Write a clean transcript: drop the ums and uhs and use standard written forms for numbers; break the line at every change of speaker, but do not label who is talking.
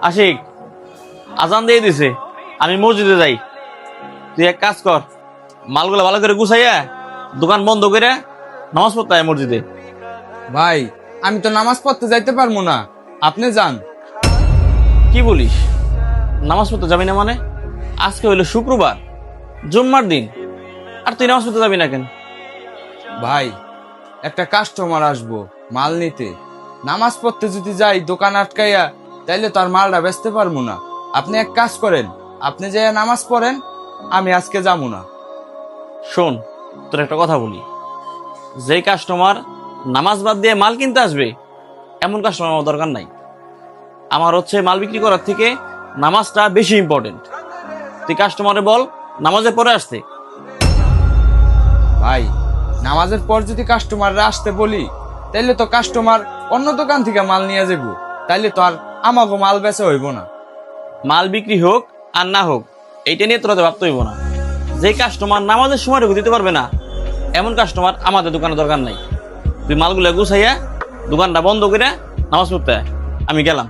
আশিক, আজান দিয়ে দিছে, আমি মসজিদে যাই। তুই এক কাজ কর, মালগুলো ভালো করে গুছাইয়া দোকান বন্ধ করে নামাজ পড়তে আয় মসজিদে।
ভাই আমি তো নামাজ পড়তে যাইতে পারবো না, আপনি যান।
কি বলিস? নামাজ পড়তে যাবি না মানে? আজকে হইলো শুক্রবার, জুম্মার দিন, আর তুই নামাজ পড়তে যাবি না কেন?
ভাই একটা কাস্টমার আসবো মাল নিতে, নামাজ পড়তে যদি যাই দোকান আটকাইয়া, তাইলে তো আর মালটা বেচতে পারবো না। আপনি এক কাজ করেন, আপনি যে নামাজ পড়েন, আমি আজকে যাবো না।
শোন, তোর একটা কথা বলি, যেই কাস্টমার নামাজ বাদ দিয়ে মাল কিনতে আসবে এমন কাস্টমার আমার দরকার নাই। আমার হচ্ছে মাল বিক্রি করার থেকে নামাজটা বেশি ইম্পর্টেন্ট। তুই কাস্টমারে বল নামাজের পরে আসতে।
ভাই নামাজের পর যদি কাস্টমাররা আসতে বলি, তাইলে তো কাস্টমার অন্য দোকান থেকে মাল নিয়ে যাবো, তাইলে তো আর আমাকে মাল বেচা হইব না।
মাল বিক্রি হোক আর না হোক, এইটা নিয়ে তোরা ভাবতে হইব না। যে কাস্টমার নামাজের সময় ঢুকে দিতে পারবে না এমন কাস্টমার আমাদের দোকানে দরকার নাই। তুই মালগুলো গুছাইয়া দোকানটা বন্ধ করে নামাজ পড়তে আয়, আমি গেলাম।